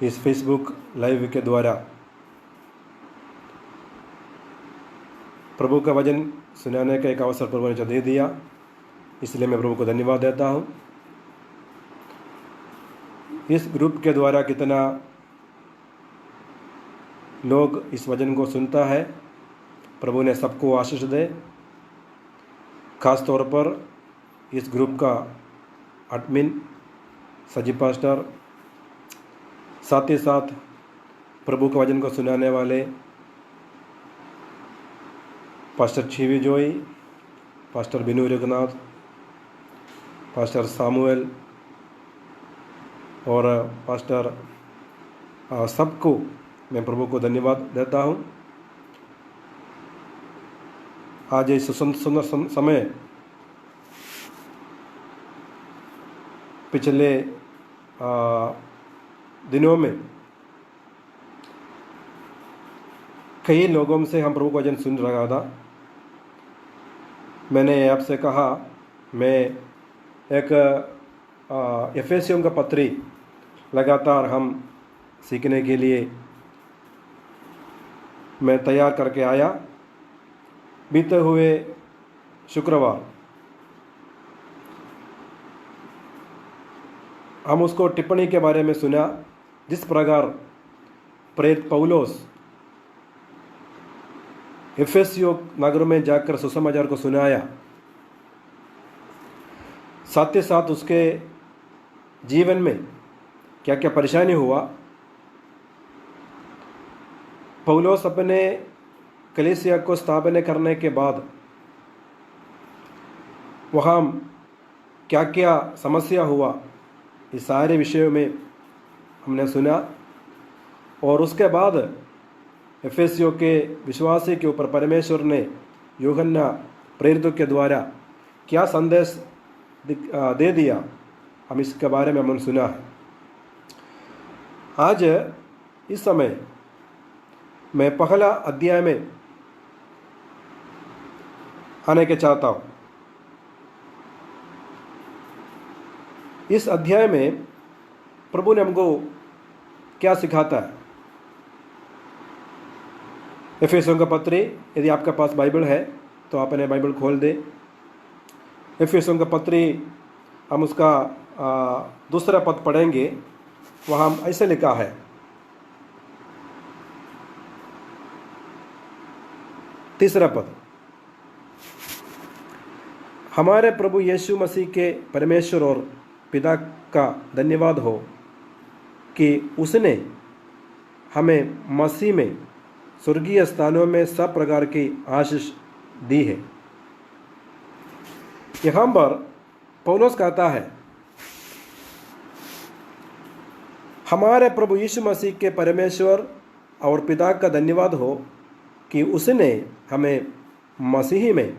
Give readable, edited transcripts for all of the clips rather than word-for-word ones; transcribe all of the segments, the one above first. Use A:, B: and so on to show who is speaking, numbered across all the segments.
A: इस Facebook live के द्वारा प्रभु का वचन सुनाने का एक अवसर प्रभु ने जो दे दिया, इसलिए मैं प्रभु को धन्यवाद देता हूँ। इस ग्रुप के द्वारा कितना लोग इस वचन को सुनता है, प्रभु ने सबको आशीष दे। खास तौर पर इस ग्रुप का एडमिन सजी पास्टर, साथ ही साथ प्रभु के वचन को सुनाने वाले पास्टर छीवी जोई, पास्टर बिनू रघुनाथ, पास्टर सामुएल और पास्टर सबको मैं प्रभु को धन्यवाद देता हूँ। आज इस सुंदर समय पिछले दिनों में कई लोगों से हम प्रभु का वचन सुन रहा था। मैंने आपसे कहा मैं एक एफेसियों का पत्री लगातार हम सीखने के लिए मैं तैयार करके आया। बीते हुए शुक्रवार हम उसको टिप्पणी के बारे में सुना, जिस प्रकार प्रेरित पौलुस एफेसियों नगर में जाकर सुसमाचार को सुनाया। साथ ही साथ उसके जीवन में क्या क्या परेशानी हुआ। पौलुस अपने कलीसिया को स्थापना करने के बाद वहाँ क्या क्या समस्या हुआ, इस सारे विषयों में हमने सुना। और उसके बाद एफेसियों के विश्वासी के ऊपर परमेश्वर ने यूहन्ना प्रेरितों के द्वारा क्या संदेश दे दिया, हम इसके बारे में हमने सुना है। आज इस समय मैं पहला अध्याय में आने के चाहता हूँ। इस अध्याय में प्रभु ने हमको क्या सिखाता है। एफेसियों का पत्री, यदि आपके पास बाइबल है तो आप अपने बाइबल खोल दें। एफेसियों का पत्री हम उसका दूसरा पद पढ़ेंगे। वहाँ ऐसे लिखा है, तीसरा पद, हमारे प्रभु यीशु मसीह के परमेश्वर और पिता का धन्यवाद हो कि उसने हमें मसीह में स्वर्गीय स्थानों में सब प्रकार की आशीष दी है। यहाँ पर पौलुस कहता है, हमारे प्रभु यीशु मसीह के परमेश्वर और पिता का धन्यवाद हो कि उसने हमें मसीह में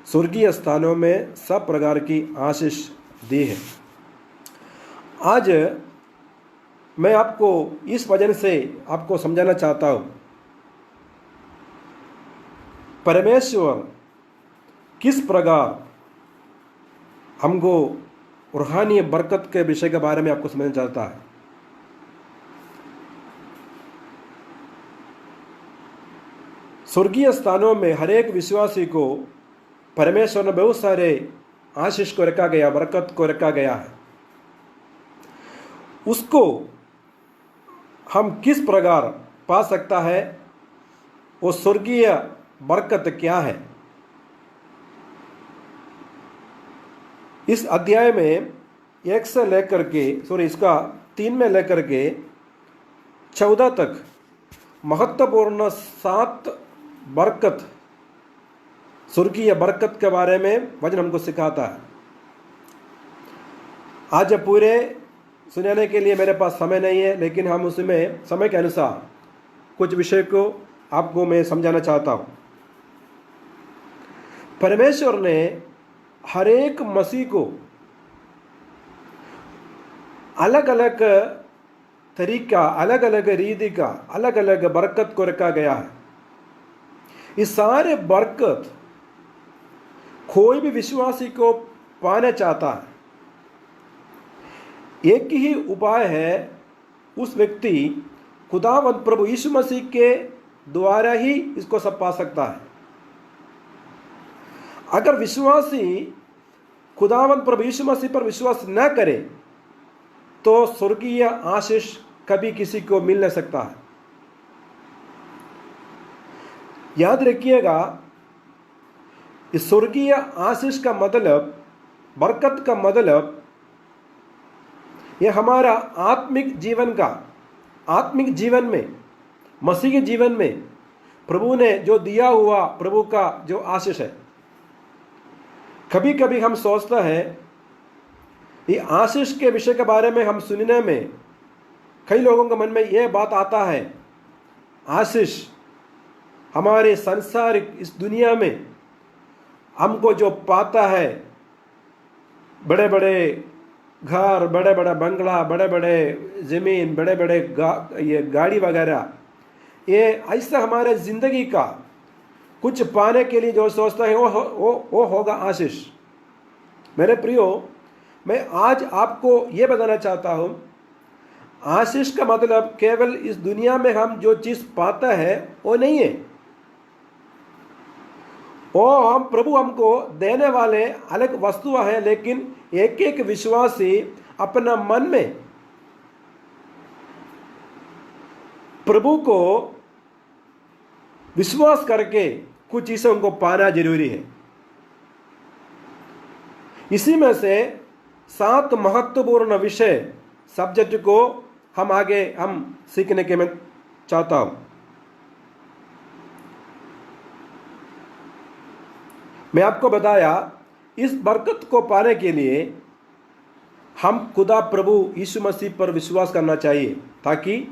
A: स्वर्गीय स्थानों में सब प्रकार की आशीष दी है। आज मैं आपको इस वजन से आपको समझाना चाहता हूँ, परमेश्वर किस प्रकार हमको रूहानी बरकत के विषय के बारे में आपको समझना चाहता है। स्वर्गीय स्थानों में हर एक विश्वासी को परमेश्वर ने बहुत सारे आशीष को रखा गया, बरकत को रखा गया है। उसको हम किस प्रकार पा सकता है, वो स्वर्गीय बरकत क्या है। इस अध्याय में 1 से लेकर के इसका 3 में लेकर के 14 तक महत्वपूर्ण 7 बरकत, स्वर्गीय बरकत के बारे में वचन हमको सिखाता है। आज पूरे सुनाने के लिए मेरे पास समय नहीं है, लेकिन हम उसमें समय के अनुसार कुछ विषय को आपको मैं समझाना चाहता हूँ। परमेश्वर ने हर एक मसीह को अलग अलग तरीका, अलग अलग रीति का, अलग अलग बरकत को रखा गया है। इस सारे बरकत कोई भी विश्वासी को पाना चाहता है, एक ही उपाय है, उस व्यक्ति खुदावंद प्रभु यीशु मसीह के द्वारा ही इसको सब पा सकता है। अगर विश्वासी खुदावंद प्रभु यीशु मसीह पर विश्वास न करे तो स्वर्गीय आशीष कभी किसी को मिल नहीं सकता है। याद रखिएगा, इस स्वर्गीय आशीष का मतलब, बरकत का मतलब, यह हमारा आत्मिक जीवन में, मसीह के जीवन में प्रभु ने जो दिया हुआ प्रभु का जो आशीष है। कभी कभी हम सोचते हैं, ये आशीष के विषय के बारे में हम सुनने में कई लोगों के मन में यह बात आता है, आशीष हमारे संसारिक इस दुनिया में हमको जो पाता है, बड़े बड़े घर, बड़े बड़े बंगला, बड़े बड़े ज़मीन, बड़े बड़े ये गाड़ी वगैरह, ये ऐसा हमारे ज़िंदगी का कुछ पाने के लिए जो सोचता है वो होगा आशीष। मेरे प्रियो, मैं आज आपको ये बताना चाहता हूँ, आशीष का मतलब केवल इस दुनिया में हम जो चीज़ पाता है वो नहीं है। वो हम प्रभु हमको देने वाले अलग वस्तुएं हैं, लेकिन एक एक विश्वासी अपना मन में प्रभु को विश्वास करके कुछ चीज़ों को पाना जरूरी है। इसी में से 7 महत्वपूर्ण विषय सब्जेक्ट को हम सीखने के मैं चाहता हूं। मैं आपको बताया, इस बरकत को पाने के लिए हम खुदा प्रभु यीशु मसीह पर विश्वास करना चाहिए, ताकि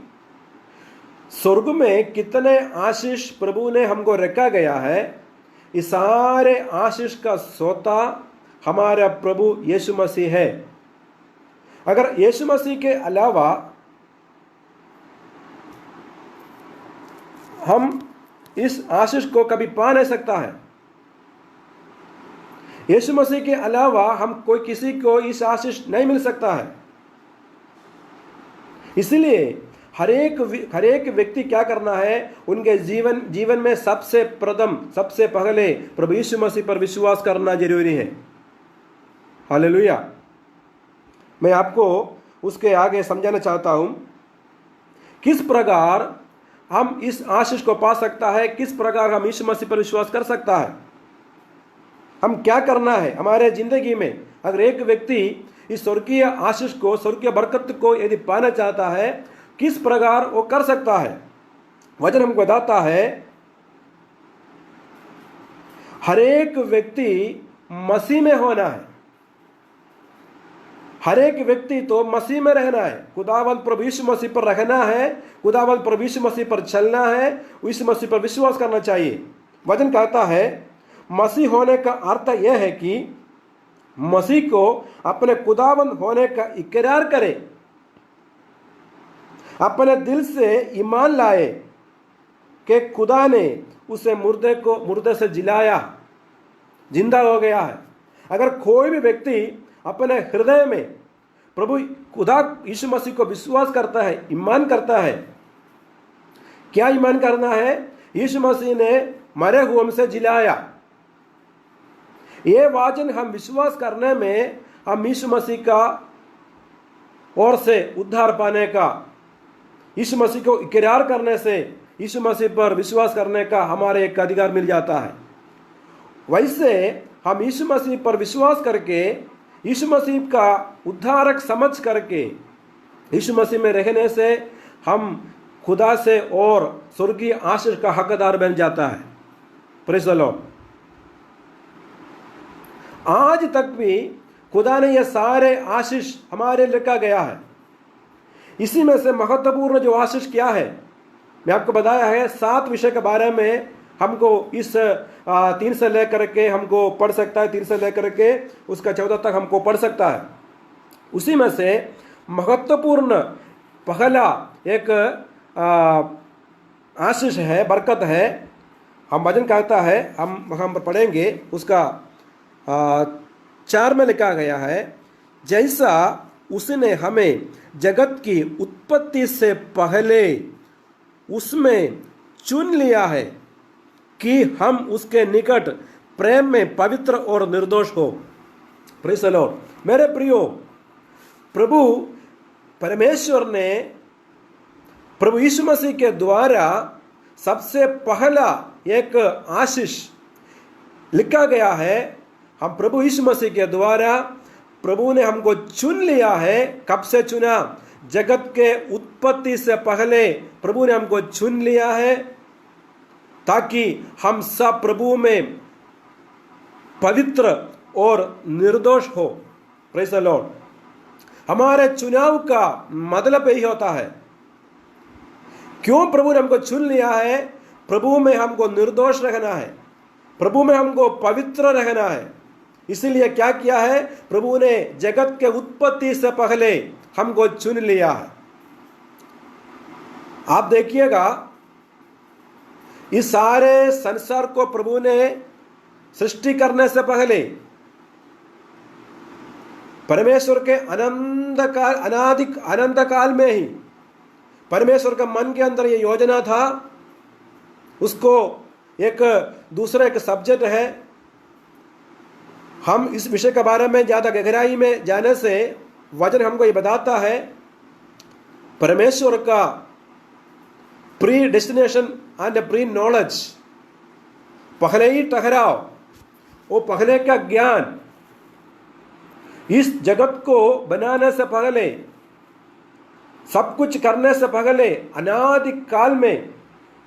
A: स्वर्ग में कितने आशीष प्रभु ने हमको रखा गया है, इस सारे आशीष का सोता हमारा प्रभु यीशु मसीह है। अगर यीशु मसीह के अलावा हम इस आशीष को कभी पा नहीं सकता है। यीशु मसीह के अलावा हम कोई किसी को इस आशीष नहीं मिल सकता है। इसलिए हर एक व्यक्ति क्या करना है, उनके जीवन में सबसे पहले प्रभु यीशु मसीह पर विश्वास करना जरूरी है। हालेलुया। मैं आपको उसके आगे समझाना चाहता हूं, किस प्रकार हम इस आशीष को पा सकता है, किस प्रकार हम यीशु मसीह पर विश्वास कर सकता है, हम क्या करना है हमारे जिंदगी में। अगर एक व्यक्ति इस स्वर्गीय आशीष को, स्वर्गीय बरकत को यदि पाना चाहता है, किस प्रकार वो कर सकता है। वचन हमको बताता है, हर एक व्यक्ति मसीह में होना है, हर एक व्यक्ति तो मसीह में रहना है, खुदावंद प्रभु यीशु मसीह पर रहना है, खुदावंद प्रभु यीशु मसीह पर चलना है, यीशु मसीह पर विश्वास करना चाहिए। वचन कहता है, मसीह होने का अर्थ यह है कि मसीह को अपने खुदावंद होने का इकरार करे, अपने दिल से ईमान लाए कि खुदा ने उसे मुर्दे से जिलाया, जिंदा हो गया है। अगर कोई भी व्यक्ति अपने हृदय में प्रभु खुदा यीशु मसीह को विश्वास करता है, ईमान करता है, क्या ईमान करना है? यीशु मसीह ने मरे हुए से जिलाया। ये वचन हम विश्वास करने में हम यीशु मसीह का ओर से उद्धार पाने का, यीशु मसीह को इकरार करने से यीशु मसीह पर विश्वास करने का हमारे एक अधिकार मिल जाता है। वैसे हम यीशु मसीह पर विश्वास करके, यीशु मसीह का उद्धारक समझ करके, यीशु मसीह में रहने से हम खुदा से और स्वर्गीय आशीष का हकदार बन जाता है। Praise the Lord. आज तक भी खुदा ने यह सारे आशीष हमारे लिखा गया है। इसी में से महत्वपूर्ण जो आशीष क्या है, मैं आपको बताया है 7 विषय के बारे में। हमको इस 3 से लेकर के हमको पढ़ सकता है, 3 से लेकर के उसका 14 तक हमको पढ़ सकता है। उसी में से महत्वपूर्ण पहला एक आशीष है, बरकत है। हम वचन कहता है, हम पढ़ेंगे उसका 4 में लिखा गया है, जैसा उसने हमें जगत की उत्पत्ति से पहले उसमें चुन लिया है कि हम उसके निकट प्रेम में पवित्र और निर्दोष हो। Praise the Lord. मेरे प्रियो, प्रभु परमेश्वर ने प्रभु यीशु मसीह के द्वारा सबसे पहला एक आशीष लिखा गया है। हम प्रभु यीशु मसीह के द्वारा प्रभु ने हमको चुन लिया है। कब से चुना? जगत के उत्पत्ति से पहले प्रभु ने हमको चुन लिया है ताकि हम सब प्रभु में पवित्र और निर्दोष हो। Praise the Lord. हमारे चुनाव का मतलब यही होता है। क्यों प्रभु ने हमको चुन लिया है? प्रभु में हमको निर्दोष रहना है, प्रभु में हमको पवित्र रहना है। इसीलिए क्या किया है? प्रभु ने जगत के उत्पत्ति से पहले हमको चुन लिया है। आप देखिएगा, इस सारे संसार को प्रभु ने सृष्टि करने से पहले परमेश्वर के अनंत काल में ही परमेश्वर के मन के अंदर ये योजना था। उसको एक दूसरा एक सब्जेक्ट है। हम इस विषय के बारे में ज़्यादा गहराई में जाने से वचन हमको ये बताता है, परमेश्वर का pre destination and pre knowledge, पहले ही ठहराव, वो पहले का ज्ञान, इस जगत को बनाने से पहले, सब कुछ करने से पहले अनादि काल में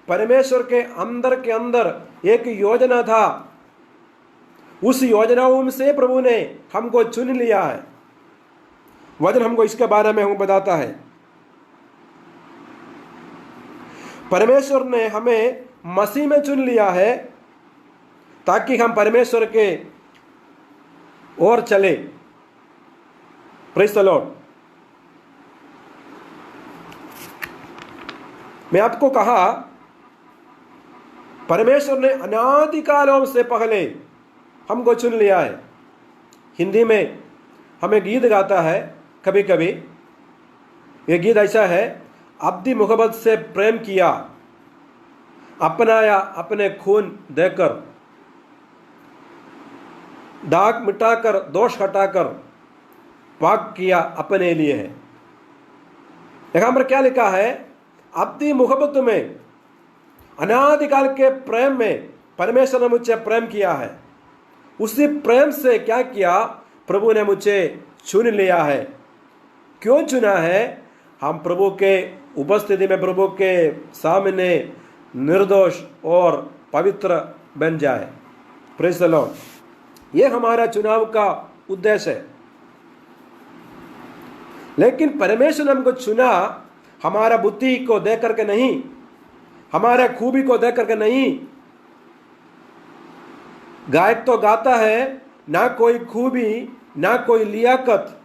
A: परमेश्वर के अंदर एक योजना था। उस योजनाओं से प्रभु ने हमको चुन लिया है। वचन हमको इसके बारे में हमको बताता है। परमेश्वर ने हमें मसीह में चुन लिया है ताकि हम परमेश्वर के ओर चले। Praise the Lord. मैं आपको कहा, परमेश्वर ने अनादि कालों से पहले हमको चुन लिया है। हिंदी में हमें गीत गाता है कभी कभी। ये गीत ऐसा है, अब्दी मोहब्बत से प्रेम किया, अपनाया अपने खून देकर, दाग मिटाकर दोष हटाकर पाक किया अपने लिए है। यहां पर क्या लिखा है? अब्दी मोहब्बत में, अनादिकाल के प्रेम में परमेश्वर ने मुझे प्रेम किया है। उसी प्रेम से क्या किया? प्रभु ने मुझे चुन लिया है। क्यों चुना है? हम प्रभु के उपस्थिति में, प्रभु के सामने निर्दोष और पवित्र बन जाए। Praise the Lord. ये हमारा चुनाव का उद्देश्य है। लेकिन परमेश्वर ने हमको चुना हमारा बुद्धि को देख करके नहीं, हमारे खूबी को देख करके नहीं। गायक तो गाता है, ना कोई खूबी ना कोई लियाकत,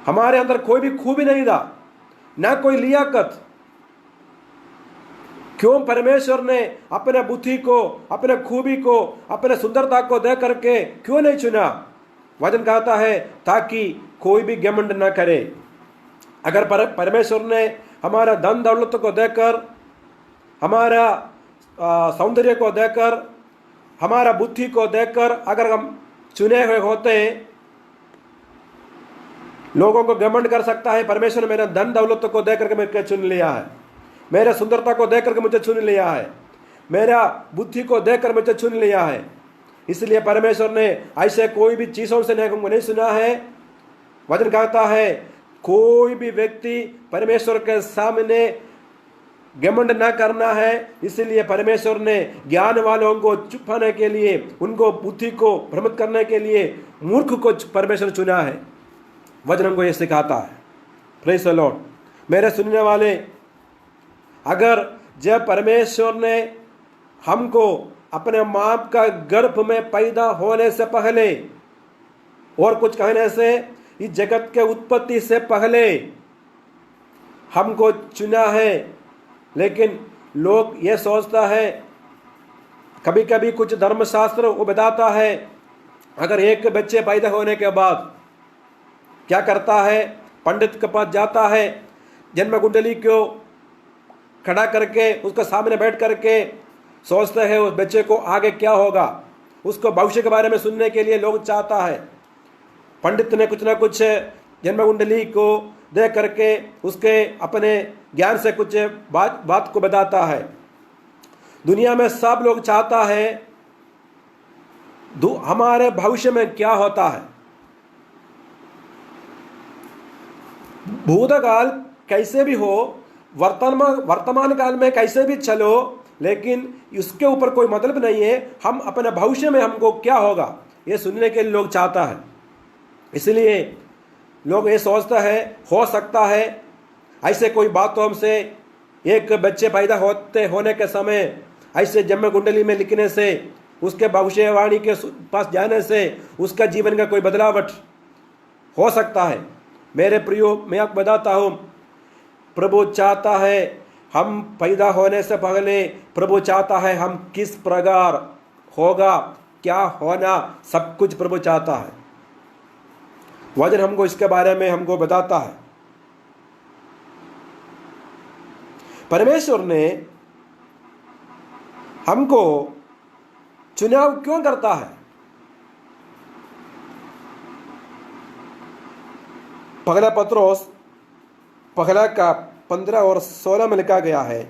A: हमारे अंदर कोई भी खूबी नहीं था, ना कोई लियाकत। क्यों परमेश्वर ने अपने बुद्धि को, अपने खूबी को, अपने सुंदरता को देख करके क्यों नहीं चुना? वचन कहता है ताकि कोई भी घमंड न करे। अगर परमेश्वर ने हमारा धन दौलत को देखकर, हमारा सौंदर्य को देखकर, हमारा बुद्धि को देखकर अगर हम चुने हुए होते, लोगों को घमंड कर सकता है, परमेश्वर ने मेरा धन दौलत को देख करके मुझे चुन लिया है, मेरे सुंदरता को देख करके मुझे चुन लिया है, मेरा बुद्धि को देखकर मुझे चुन लिया है। इसलिए परमेश्वर ने ऐसे कोई भी चीज़ों से नहीं सुना है। वचन कहता है कोई भी व्यक्ति परमेश्वर के सामने घमंड ना करना है। इसलिए परमेश्वर ने ज्ञान वालों को छुपाने के लिए, उनको बुद्धि को भ्रमित करने के लिए मूर्ख को परमेश्वर चुना है। वचन हमको ये सिखाता है। Praise the Lord. मेरे सुनने वाले, अगर जब परमेश्वर ने हमको अपने माँ का गर्भ में पैदा होने से पहले, और कुछ कहने से इस जगत के उत्पत्ति से पहले हमको चुना है, लेकिन लोग ये सोचता है, कभी कभी कुछ धर्मशास्त्र वो बताता है, अगर एक बच्चे पैदा होने के बाद क्या करता है? पंडित के पास जाता है, जन्म कुंडली को खड़ा करके उसके सामने बैठ करके सोचते हैं उस बच्चे को आगे क्या होगा, उसको भविष्य के बारे में सुनने के लिए लोग चाहता है। पंडित ने कुछ ना कुछ जन्म कुंडली को देख करके उसके अपने ज्ञान से कुछ बात को बताता है। दुनिया में सब लोग चाहता है हमारे भविष्य में क्या होता है, भूतकाल कैसे भी हो, वर्तमान काल में कैसे भी चलो, लेकिन इसके ऊपर कोई मतलब नहीं है। हम अपने भविष्य में हमको क्या होगा ये सुनने के लिए लोग चाहता है। इसलिए लोग ये सोचता है हो सकता है ऐसे कोई बातों से एक बच्चे पैदा होने के समय ऐसे जन्म कुंडली में लिखने से, उसके भविष्यवाणी के पास जाने से उसका जीवन का कोई बदलावट हो सकता है। मेरे प्रियो, मैं आपको बताता हूँ, प्रभु चाहता है हम पैदा होने से पहले, प्रभु चाहता है हम किस प्रकार होगा, क्या होना, सब कुछ प्रभु चाहता है। वचन हमको इसके बारे में हमको बताता है। परमेश्वर ने हमको चुनाव क्यों करता है? पहला पत्रोस पहला का 15 और 16 में लिखा गया है,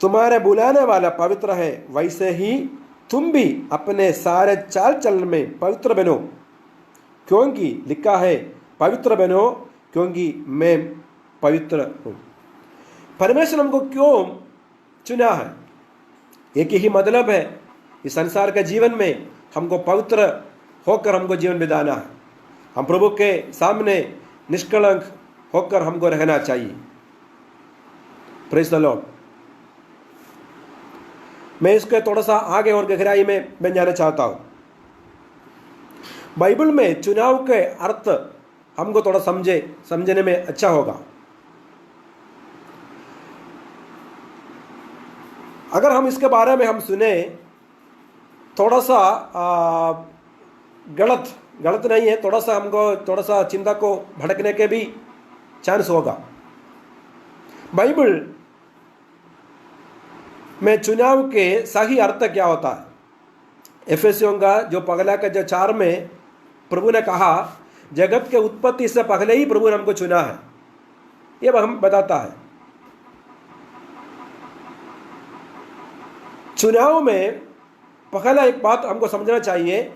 A: तुम्हारे बुलाने वाला पवित्र है, वैसे ही तुम भी अपने सारे चाल चलन में पवित्र बनो, क्योंकि लिखा है पवित्र बनो क्योंकि मैं पवित्र हूँ। परमेश्वर हमको क्यों चुना है? एक ही मतलब है, इस संसार के जीवन में हमको पवित्र होकर हमको जीवन बिताना है। हम प्रभु के सामने निष्कलंक होकर हमको रहना चाहिए। Praise the Lord. मैं इसके थोड़ा सा आगे और गहराई में बन जाना चाहता हूं। बाइबल में चुनाव के अर्थ हमको थोड़ा समझने में अच्छा होगा। अगर हम इसके बारे में हम सुने, थोड़ा सा गलत नहीं है, थोड़ा सा हमको थोड़ा सा चिंता को भड़कने के भी चांस होगा। बाइबल में चुनाव के सही अर्थ क्या होता है? एफेसियों का जो पगला का जो 4 में प्रभु ने कहा जगत के उत्पत्ति से पहले ही प्रभु ने हमको चुना है, ये हम बताता है। चुनाव में पहला एक बात हमको समझना चाहिए,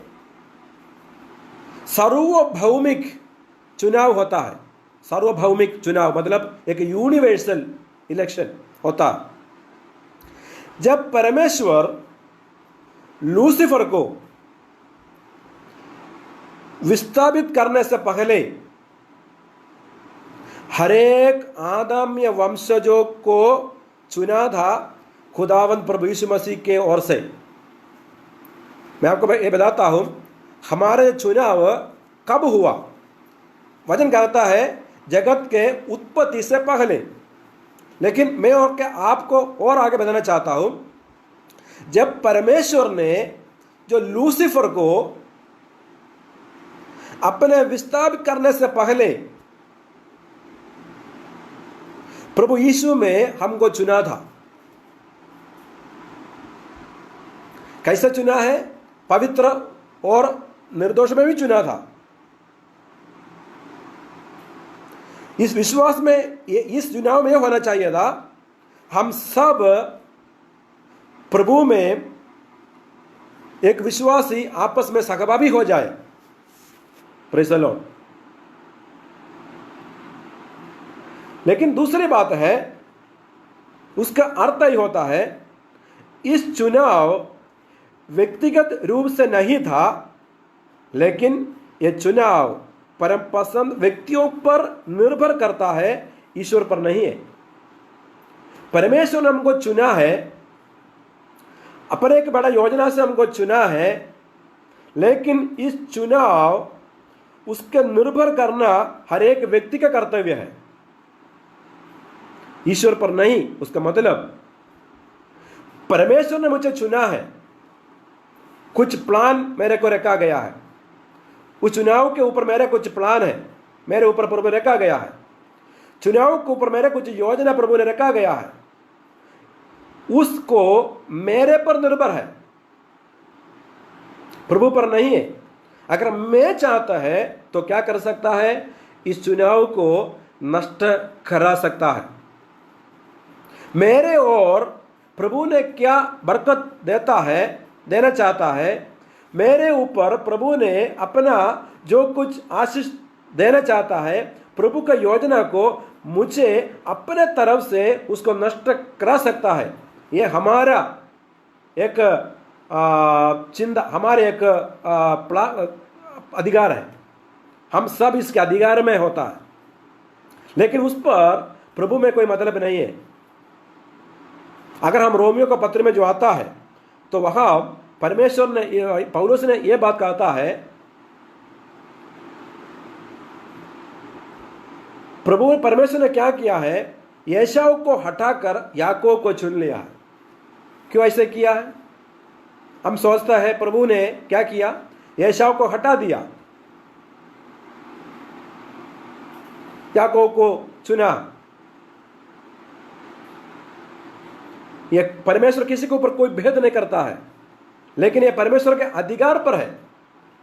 A: सार्वभौमिक चुनाव होता है। सार्वभौमिक चुनाव मतलब एक यूनिवर्सल इलेक्शन होता है। जब परमेश्वर लूसीफर को विस्थापित करने से पहले हरेक आदम्य वंशजों को चुना था खुदावंद प्रभु यीशु मसीह के ओर से। मैं आपको ये बताता हूं हमारे चुनाव कब हुआ। वचन कहता है जगत के उत्पत्ति से पहले, लेकिन मैं और क्या आपको और आगे बताना चाहता हूं, जब परमेश्वर ने जो लूसीफर को अपने विस्तार करने से पहले प्रभु यीशु में हमको चुना था। कैसे चुना है? पवित्र और निर्दोष में भी चुना था। इस विश्वास में, इस चुनाव में यह होना चाहिए था, हम सब प्रभु में एक विश्वासी आपस में सहभागी हो जाए। Praise the Lord. लेकिन दूसरी बात है, उसका अर्थ ही होता है इस चुनाव व्यक्तिगत रूप से नहीं था, लेकिन यह चुनाव परम पसंद व्यक्तियों पर निर्भर करता है, ईश्वर पर नहीं है। परमेश्वर ने हमको चुना है, अपने एक बड़ा योजना से हमको चुना है, लेकिन इस चुनाव उसके निर्भर करना हर एक व्यक्ति का कर्तव्य है, ईश्वर पर नहीं। उसका मतलब परमेश्वर ने मुझे चुना है, कुछ प्लान मेरे को रखा गया है, उस चुनाव के ऊपर मेरा कुछ प्लान है, मेरे ऊपर प्रभु ने रखा गया है, चुनाव के ऊपर मेरे कुछ योजना प्रभु ने रखा गया है, उसको मेरे पर निर्भर है, प्रभु पर नहीं है। अगर मैं चाहता है तो क्या कर सकता है, इस चुनाव को नष्ट करा सकता है। मेरे और प्रभु ने क्या बरकत देना चाहता है, मेरे ऊपर प्रभु ने अपना जो कुछ आशीष देना चाहता है, प्रभु का योजना को मुझे अपने तरफ से उसको नष्ट करा सकता है। ये हमारा एक चिंता, हमारे एक अधिकार है, हम सब इसके अधिकार में होता है, लेकिन उस पर प्रभु में कोई मतलब नहीं है। अगर हम रोमियो का पत्र में जो आता है तो वहां परमेश्वर ने, पौलुस ने यह बात कहता है, प्रभु परमेश्वर ने क्या किया है, एसाव को हटाकर याकूब को चुन लिया है। क्यों ऐसे किया है? हम सोचता है प्रभु ने क्या किया, एसाव को हटा दिया, याकूब को चुना। ये परमेश्वर किसी के ऊपर कोई भेद नहीं करता है, लेकिन ये परमेश्वर के अधिकार पर है।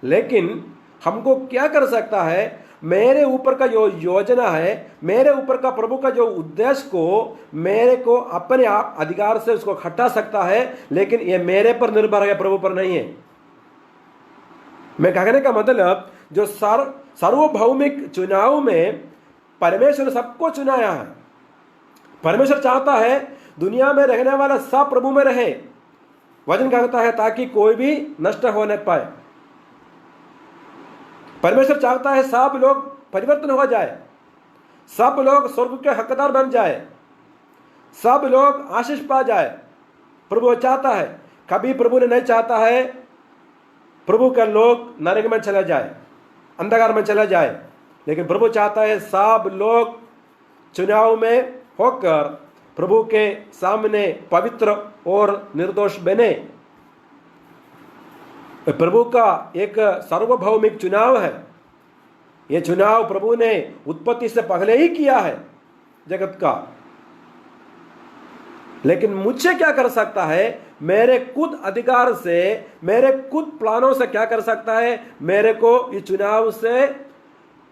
A: लेकिन हमको क्या कर सकता है, मेरे ऊपर का जो योजना है, मेरे ऊपर का प्रभु का जो उद्देश्य को मेरे को अपने आप अधिकार से उसको हटा सकता है, लेकिन ये मेरे पर निर्भर है, प्रभु पर नहीं है। मैं कहने का मतलब, जो सार्वभौमिक चुनाव में परमेश्वर ने सबको चुनाया है। परमेश्वर चाहता है दुनिया में रहने वाला सब प्रभु में रहे। वचन कहता है ताकि कोई भी नष्ट हो न पाए। परमेश्वर चाहता है सब लोग परिवर्तन हो जाए, सब लोग स्वर्ग के हकदार बन जाए, सब लोग आशीष पा जाए। प्रभु चाहता है, कभी प्रभु ने नहीं चाहता है प्रभु के लोग नरक में चला जाए, अंधकार में चला जाए, लेकिन प्रभु चाहता है सब लोग चुनाव में होकर प्रभु के सामने पवित्र और निर्दोष बने। प्रभु का एक सार्वभौमिक चुनाव है। यह चुनाव प्रभु ने उत्पत्ति से पहले ही किया है जगत का। लेकिन मुझे क्या कर सकता है, मेरे खुद अधिकार से, मेरे खुद प्लानों से क्या कर सकता है, मेरे को इस चुनाव से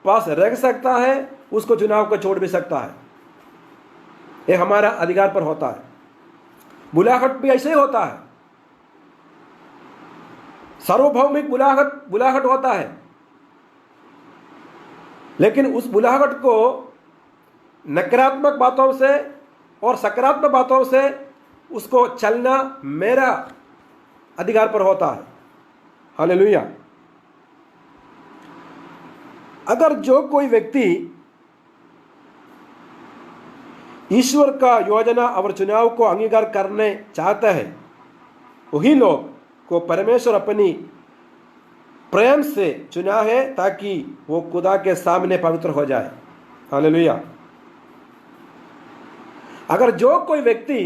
A: पास रख सकता है, उसको चुनाव को छोड़ भी सकता है। यह हमारा अधिकार पर होता है। बुलाहट भी ऐसे ही होता है, सार्वभौमिक बुलाहट होता है, लेकिन उस बुलाहट को नकारात्मक बातों से और सकारात्मक बातों से उसको चलना मेरा अधिकार पर होता है। हालेलुया। अगर जो कोई व्यक्ति ईश्वर का योजना और चुनाव को अंगीकार करने चाहता है, वही लोग को परमेश्वर अपनी प्रेम से चुना है ताकि वो खुदा के सामने पवित्र हो जाए। हालेलुया। अगर जो कोई व्यक्ति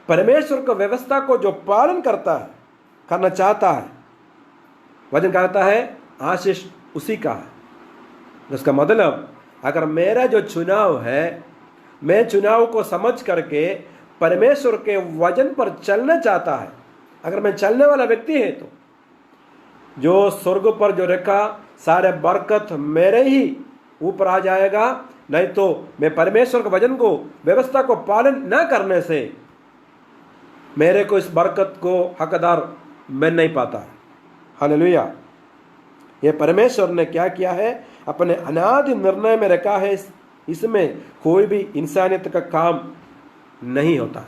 A: परमेश्वर की व्यवस्था को जो पालन करना चाहता है, वचन कहता है आशीष उसी का है। इसका मतलब, अगर मेरा जो चुनाव है, मैं चुनाव को समझ करके परमेश्वर के वचन पर चलना चाहता है, अगर मैं चलने वाला व्यक्ति है, तो जो स्वर्ग पर जो रखा सारे बरकत मेरे ही ऊपर आ जाएगा। नहीं तो मैं परमेश्वर के वचन को, व्यवस्था को पालन न करने से मेरे को इस बरकत को हकदार बन नहीं पाता। हालेलुया। ये परमेश्वर ने क्या किया है, अपने अनादि निर्णय में रखा है। इसमें कोई भी इंसानियत का काम नहीं होता है।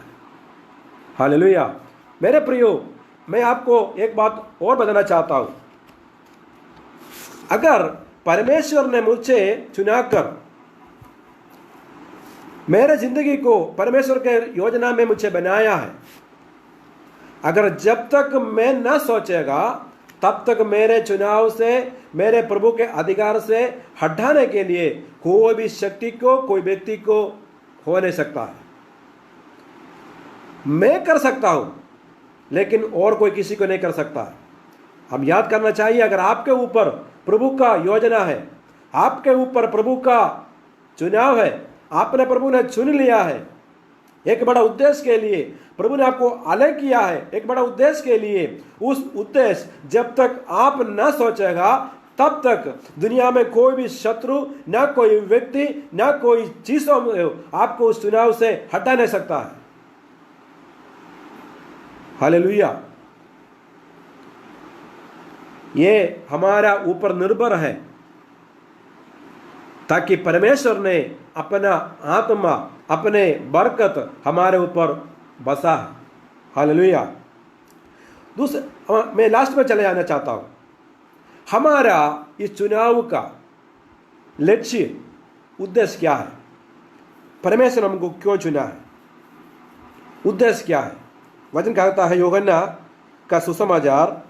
A: हालेलुया। मेरे प्रियो, मैं आपको एक बात और बताना चाहता हूं। अगर परमेश्वर ने मुझे चुनाकर मेरे जिंदगी को परमेश्वर के योजना में मुझे बनाया है, अगर जब तक मैं न सोचेगा तब तक मेरे चुनाव से, मेरे प्रभु के अधिकार से हटाने के लिए कोई भी शक्ति को, कोई व्यक्ति को हो नहीं सकता है। मैं कर सकता हूं, लेकिन और कोई किसी को नहीं कर सकता। हम याद करना चाहिए, अगर आपके ऊपर प्रभु का योजना है, आपके ऊपर प्रभु का चुनाव है, आपने प्रभु ने चुन लिया है एक बड़ा उद्देश्य के लिए। प्रभु ने आपको अलग किया है एक बड़ा उद्देश्य के लिए। उस उद्देश्य जब तक आप न सोचेगा तब तक दुनिया में कोई भी शत्रु, ना कोई व्यक्ति, ना कोई चीज आपको उस चुनाव से हटा नहीं सकता है। हालेलुया। ये हमारा ऊपर निर्भर है ताकि परमेश्वर ने अपना आत्मा, अपने बरकत हमारे ऊपर बसा है। हालेलुया। दूसरा, मैं लास्ट में चले जाना चाहता हूं। हमारा इस चुनाव का लक्ष्य, उद्देश्य क्या है? परमेश्वर हमको क्यों चुना है? उद्देश्य क्या है? वचन कहता है, यूहन्ना का सुसमाचार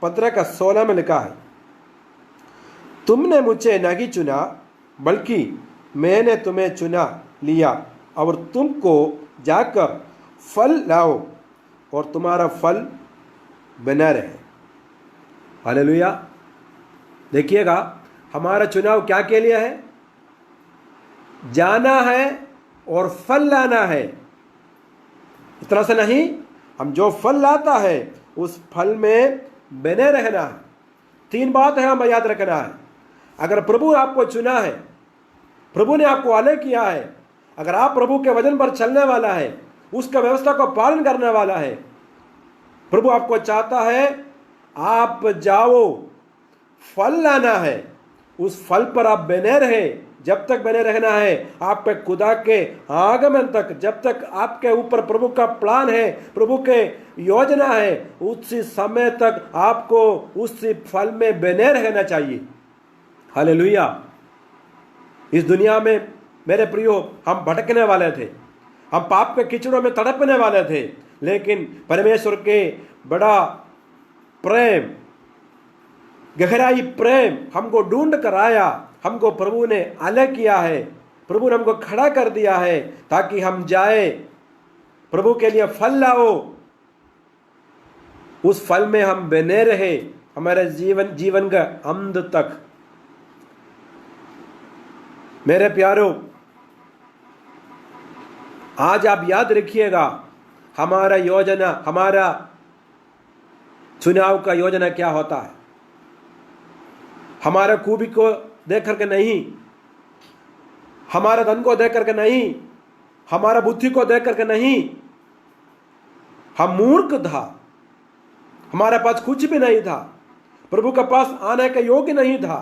A: 15:16 में लिखा है, तुमने मुझे नहीं चुना बल्कि मैंने तुम्हें चुना लिया और तुमको जाकर फल लाओ और तुम्हारा फल बना रहे। हालेलुया। देखिएगा, हमारा चुनाव क्या के लिए है? जाना है और फल लाना है। इतना से नहीं, हम जो फल लाता है उस फल में बने रहना है। 3 बात है हमें याद रखना है। अगर प्रभु आपको चुना है, प्रभु ने आपको अलग किया है, अगर आप प्रभु के वचन पर चलने वाला है, उसका व्यवस्था को पालन करने वाला है, प्रभु आपको चाहता है आप जाओ, फल लाना है। उस फल पर आप बने रहे। जब तक बने रहना है, आप पे खुदा के आगमन तक, जब तक आपके ऊपर प्रभु का प्लान है, प्रभु के योजना है, उसी समय तक आपको उसी फल में बने रहना चाहिए। हालेलुया। इस दुनिया में मेरे प्रियो, हम भटकने वाले थे, हम पाप के कीचड़ों में तड़पने वाले थे, लेकिन परमेश्वर के बड़ा प्रेम, गहराई प्रेम हमको ढूंढ कर आया। हमको प्रभु ने अलग किया है, प्रभु ने हमको खड़ा कर दिया है ताकि हम जाए, प्रभु के लिए फल लाओ, उस फल में हम बने रहे हमारे जीवन का अंत तक। मेरे प्यारों, आज आप याद रखिएगा, हमारा योजना, हमारा चुनाव का योजना क्या होता है। हमारा खूबी को देख करके नहीं, हमारा धन को देख करके नहीं, हमारा बुद्धि को देख करके नहीं। हम मूर्ख था, हमारे पास कुछ भी नहीं था, प्रभु के पास आने के योग्य नहीं था।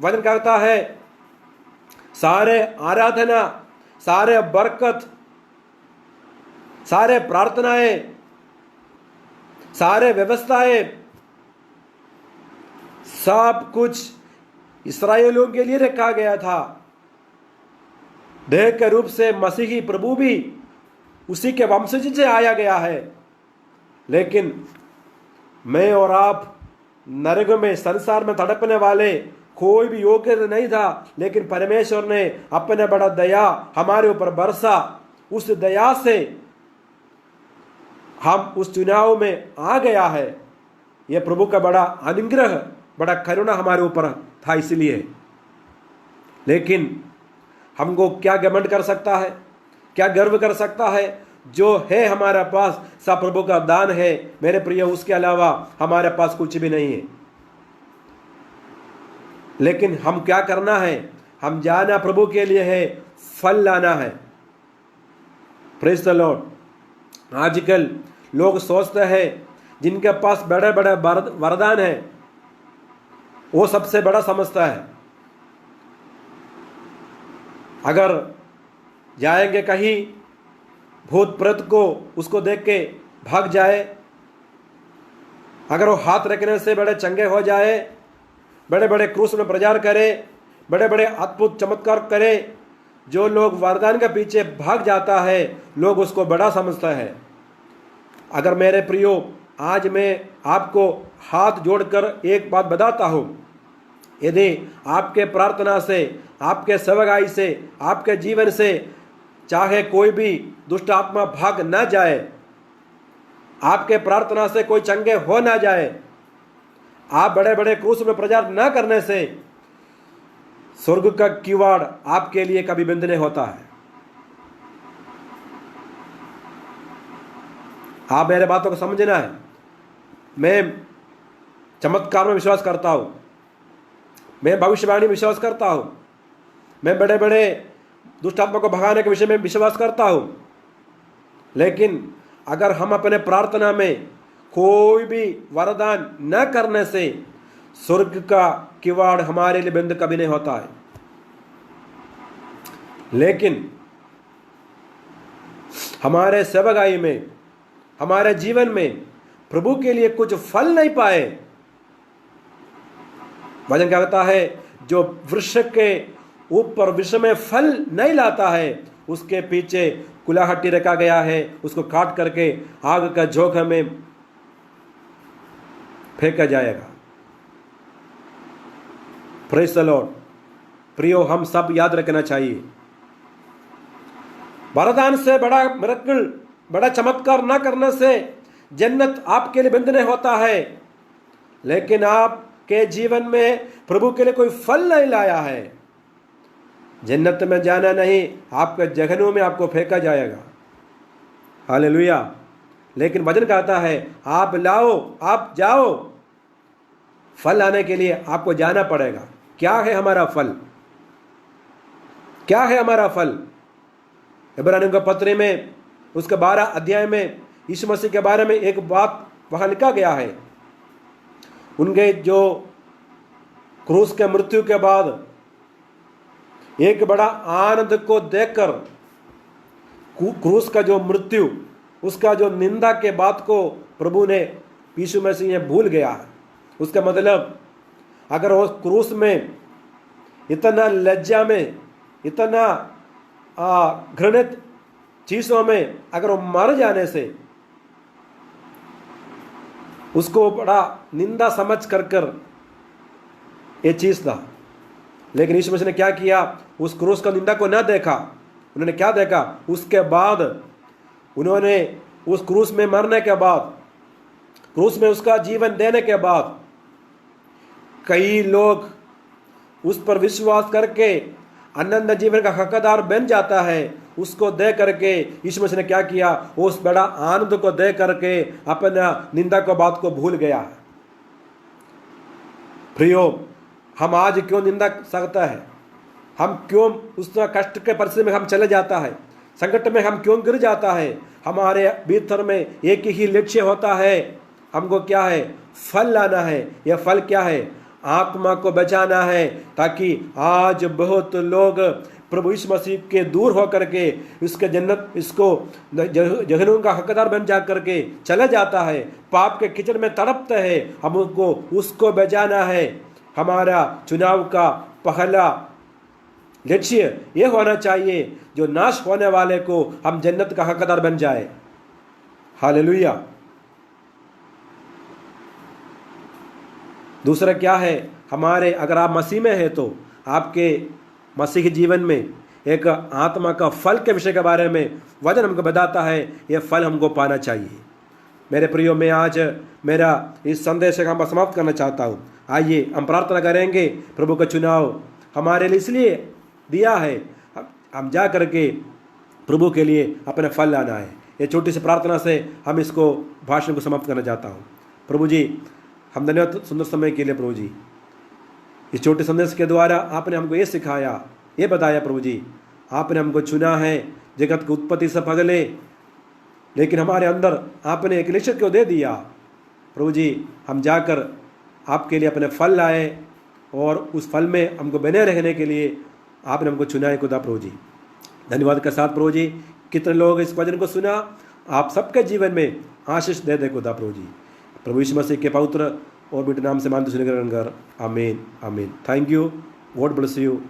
A: वचन कहता है, सारे आराधना, सारे बरकत, सारे प्रार्थनाएं, सारे व्यवस्थाएं, सब कुछ इस्राएलियों के लिए रखा गया था। देह के रूप से मसीही प्रभु भी उसी के वंशज से आया गया है, लेकिन मैं और आप नरक में, संसार में तड़पने वाले कोई भी योग्य नहीं था, लेकिन परमेश्वर ने अपने बड़ा दया हमारे ऊपर बरसा। उस दया से हम उस चुनाव में आ गया है। यह प्रभु का बड़ा अनुग्रह, बड़ा करुणा हमारे ऊपर था। इसलिए, लेकिन हमको क्या घमंड कर सकता है, क्या गर्व कर सकता है? जो है हमारे पास सब प्रभु का दान है मेरे प्रिय, उसके अलावा हमारे पास कुछ भी नहीं है। लेकिन हम क्या करना है? हम जाना प्रभु के लिए है, फल लाना है। Praise the Lord. आजकल लोग सोचते हैं जिनके पास बड़े बड़े वरदान है वो सबसे बड़ा समझता है। अगर जाएंगे कहीं, भूत प्रेत को उसको देख के भाग जाए, अगर वो हाथ रखने से बड़े चंगे हो जाए, बड़े बड़े क्रूस में प्रचार करे, बड़े बड़े अद्भुत चमत्कार करे, जो लोग वरदान के पीछे भाग जाता है, लोग उसको बड़ा समझता है। अगर मेरे प्रियो, आज मैं आपको हाथ जोड़कर एक बात बताता हूं, यदि आपके प्रार्थना से, आपके सेवकाई से, आपके जीवन से चाहे कोई भी दुष्ट आत्मा भाग ना जाए, आपके प्रार्थना से कोई चंगे हो ना जाए, आप बड़े बड़े क्रूस में प्रचार ना करने से स्वर्ग का किवाड़ आपके लिए कभी बंद नहीं होता है। आप मेरे बातों को समझना है। मैं चमत्कार में विश्वास करता हूं, मैं भविष्यवाणी में विश्वास करता हूं, मैं बड़े बड़े दुष्ट आत्मा को भगाने के विषय में विश्वास करता हूं। लेकिन अगर हम अपने प्रार्थना में कोई भी वरदान न करने से स्वर्ग का किवाड़ हमारे लिए बंद कभी नहीं होता है। लेकिन हमारे सेवकाई में, हमारे जीवन में प्रभु के लिए कुछ फल नहीं पाए, वचन क्या कहता है, जो वृक्ष के ऊपर वृक्ष में फल नहीं लाता है उसके पीछे कुलाहट्टी रखा गया है, उसको काट करके आग का झोंका में फेंका जाएगा। Praise the Lord. प्रियो, हम सब याद रखना चाहिए, वरदान से बड़ा मिरेकल, बड़ा चमत्कार ना करने से जन्नत आपके लिए बंद नहीं होता है। लेकिन आपके जीवन में प्रभु के लिए कोई फल नहीं लाया है, जन्नत में जाना नहीं, आपके जहन्नुम में आपको फेंका जाएगा। हालेलुया। लेकिन वचन कहता है आप लाओ, आप जाओ। फल लाने के लिए आपको जाना पड़ेगा। क्या है हमारा फल? क्या है हमारा फल? इब्रानियों के पत्र में उसके 12 अध्याय में यीशु मसीह के बारे में एक बात वहां लिखा गया है। उनके जो क्रूस के मृत्यु के बाद एक बड़ा आनंद को देखकर, क्रूस का जो मृत्यु, उसका जो निंदा के बात को प्रभु ने, यीशु मसीह ने भूल गया है। उसका मतलब अगर वो क्रूस में इतना लज्जा में, इतना घृणित चीजों में अगर वो मर जाने से उसको बड़ा निंदा समझ कर ये चीज था। लेकिन यीशु मसीह ने क्या किया? उस क्रूस का निंदा को न देखा। उन्होंने क्या देखा? उसके बाद उन्होंने उस क्रूस में मरने के बाद, क्रूस में उसका जीवन देने के बाद कई लोग उस पर विश्वास करके अनंत जीवन का हकदार बन जाता है। उसको दे करके यीशु मसीह ने क्या किया? उस बड़ा आनंद को दे करके अपना निंदा को बात को भूल गया। प्रियो, हम आज क्यों निंदा सकता है? हम क्यों उस कष्ट के परिस्थिति में हम चले जाता है, संकट में हम क्यों गिर जाता है? हमारे भीतर में एक ही लक्ष्य होता है, हमको क्या है? फल लाना है। यह फल क्या है? आत्मा को बचाना है, ताकि आज बहुत लोग प्रभु यीशु मसीह के दूर होकर के इसके जन्नत, इसको जहन्नुम का हकदार बन जा करके चला जाता है, पाप के कीचड़ में तड़पते हैं। हमको उसको बचाना है। हमारा चुनाव का पहला लक्ष्य यह होना चाहिए जो नाश होने वाले को हम जन्नत का हकदार बन जाए। हालेलुया। दूसरा क्या है? हमारे, अगर आप मसीह में हैं तो आपके मसीह जीवन में एक आत्मा का फल के विषय के बारे में वचन हमको बताता है। यह फल हमको पाना चाहिए। मेरे प्रियो, मैं आज मेरा इस संदेश को हम समाप्त करना चाहता हूँ। आइए हम प्रार्थना करेंगे। प्रभु का चुनाव हमारे लिए इसलिए दिया है, हम जा करके प्रभु के लिए अपने फल लाना है। ये छोटी सी प्रार्थना से हम इसको भाषण को समाप्त करना चाहता हूँ। प्रभु जी, हम धन्यवाद सुंदर समय के लिए। प्रभु जी, इस छोटे संदेश के द्वारा आपने हमको ये सिखाया, ये बताया। प्रभु जी, आपने हमको चुना है जगत की उत्पत्ति से पहले, लेकिन हमारे अंदर आपने एक लक्ष्य को दे दिया। प्रभु जी, हम जाकर आपके लिए अपने फल लाए और उस फल में हमको बने रहने के लिए आपने हमको चुना है। खुदा प्रभु जी, धन्यवाद के साथ प्रभु जी, कितने लोग इस वचन को सुना, आप सबके जीवन में आशीष दे दे खुदा प्रभु जी। प्रभु यीशु मसीह के पवित्र और बेटे नाम से मानते सुनकर, आमीन आमीन। Thank you. God bless you.